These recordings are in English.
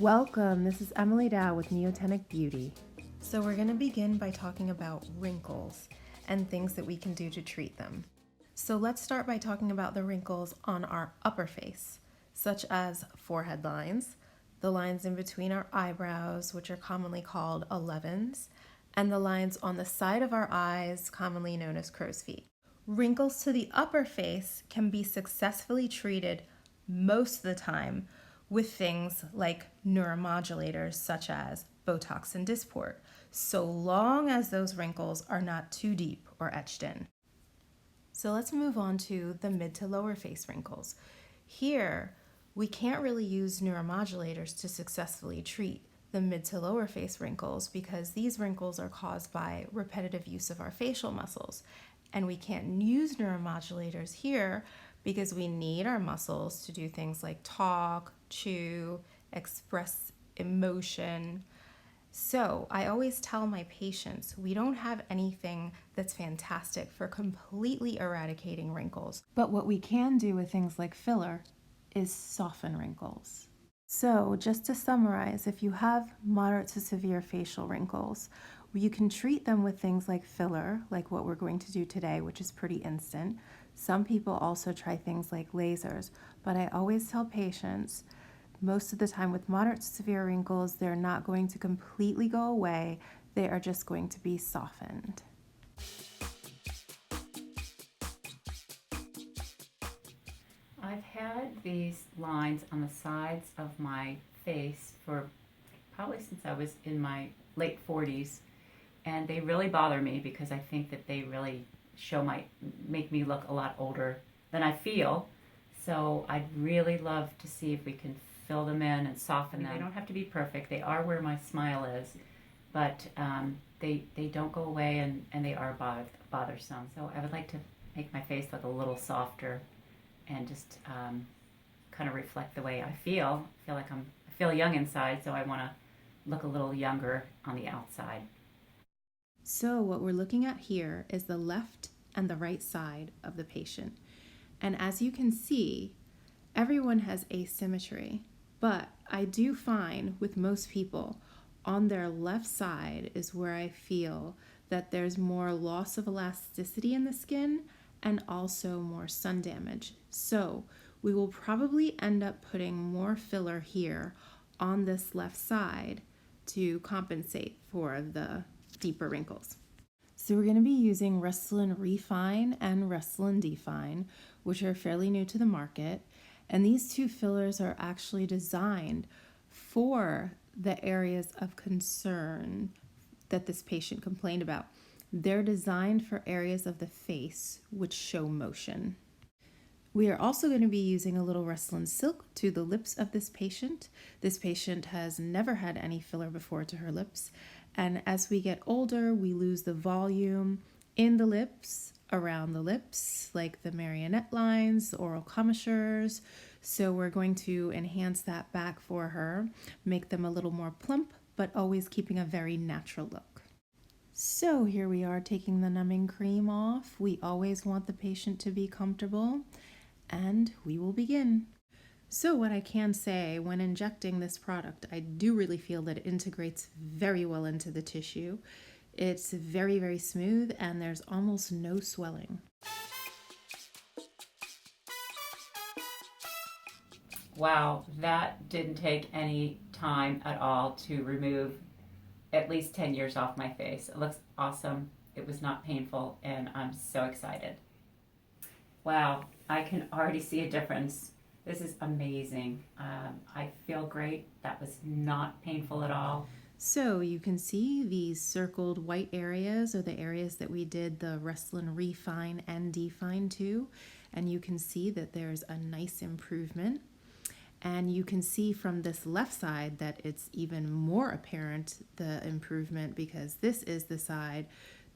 Welcome, this is Emily Dowe with Neotenic Beauty. So we're going to begin by talking about wrinkles and things that we can do to treat them. So let's start by talking about the wrinkles on our upper face, such as forehead lines, the lines in between our eyebrows, which are commonly called 11s, and the lines on the side of our eyes, commonly known as crow's feet. Wrinkles to the upper face can be successfully treated most of the time with things like neuromodulators such as Botox and Dysport, so long as those wrinkles are not too deep or etched in. So let's move on to the mid to lower face wrinkles. Here, we can't really use neuromodulators to successfully treat the mid to lower face wrinkles because these wrinkles are caused by repetitive use of our facial muscles. And we can't use neuromodulators here because we need our muscles to do things like talk, chew, express emotion. So I always tell my patients, we don't have anything that's fantastic for completely eradicating wrinkles. But what we can do with things like filler is soften wrinkles. So just to summarize, if you have moderate to severe facial wrinkles, you can treat them with things like filler, like what we're going to do today, which is pretty instant. Some people also try things like lasers, but I always tell patients, most of the time with moderate to severe wrinkles, they're not going to completely go away. They are just going to be softened. I've had these lines on the sides of my face for probably since I was in my late 40s, and they really bother me because I think that they really make me look a lot older than I feel. So I'd really love to see if we can fill them in and soften them. They don't have to be perfect. They are where my smile is, but they don't go away, and they are bothersome. So I would like to make my face look a little softer and just kind of reflect the way I feel. I feel young inside, so I want to look a little younger on the outside. So what we're looking at here is the left and the right side of the patient. And as you can see, everyone has asymmetry, but I do find with most people on their left side is where I feel that there's more loss of elasticity in the skin and also more sun damage. So we will probably end up putting more filler here on this left side to compensate for the deeper wrinkles. So we're going to be using Restylane Refyne and Restylane Defyne, which are fairly new to the market. And these two fillers are actually designed for the areas of concern that this patient complained about. They're designed for areas of the face which show motion. We are also going to be using a little Restylane Silk to the lips of this patient. This patient has never had any filler before to her lips. And as we get older, we lose the volume in the lips, around the lips, like the marionette lines, the oral commissures. So we're going to enhance that back for her, make them a little more plump, but always keeping a very natural look. So here we are taking the numbing cream off. We always want the patient to be comfortable, and we will begin. So what I can say, when injecting this product, I do really feel that it integrates very well into the tissue. It's very, very smooth, and there's almost no swelling. Wow, that didn't take any time at all to remove at least 10 years off my face. It looks awesome. It was not painful, and I'm so excited. Wow, I can already see a difference. This is amazing. I feel great. That was not painful at all. So you can see these circled white areas are the areas that we did the Restylane Refyne and Defyne to, and you can see that there's a nice improvement. And you can see from this left side that it's even more apparent, the improvement, because this is the side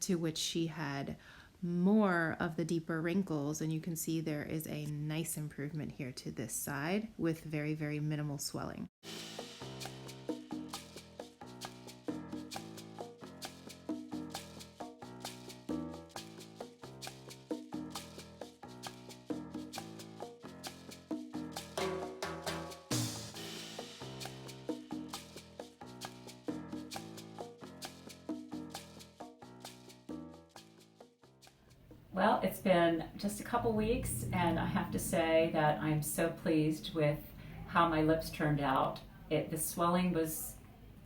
to which she had more of the deeper wrinkles, and you can see there is a nice improvement here to this side with very, very minimal swelling. Well, it's been just a couple weeks, and I have to say that I'm so pleased with how my lips turned out. The swelling was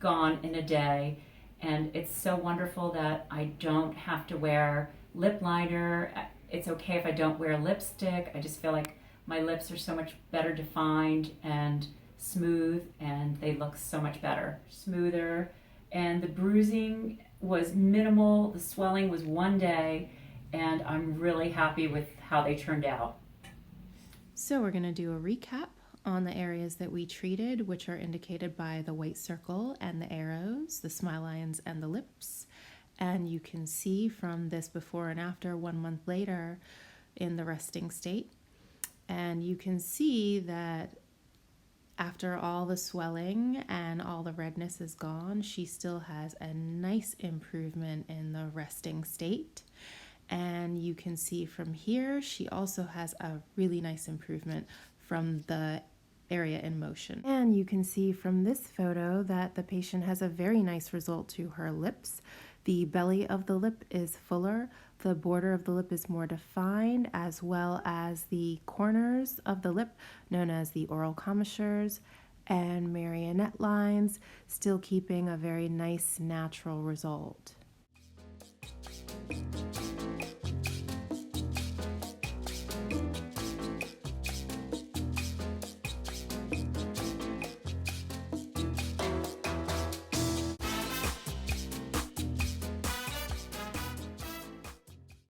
gone in a day, and it's so wonderful that I don't have to wear lip liner. It's okay if I don't wear lipstick. I just feel like my lips are so much better defined and smooth, and they look so much better, smoother. And the bruising was minimal. The swelling was one day, and I'm really happy with how they turned out. So we're going to do a recap on the areas that we treated, which are indicated by the white circle and the arrows, the smile lines and the lips. And you can see from this before and after 1 month later in the resting state. And you can see that after all the swelling and all the redness is gone, she still has a nice improvement in the resting state. And you can see from here, she also has a really nice improvement from the area in motion. And you can see from this photo that the patient has a very nice result to her lips. The belly of the lip is fuller, the border of the lip is more defined, as well as the corners of the lip, known as the oral commissures and marionette lines, still keeping a very nice natural result.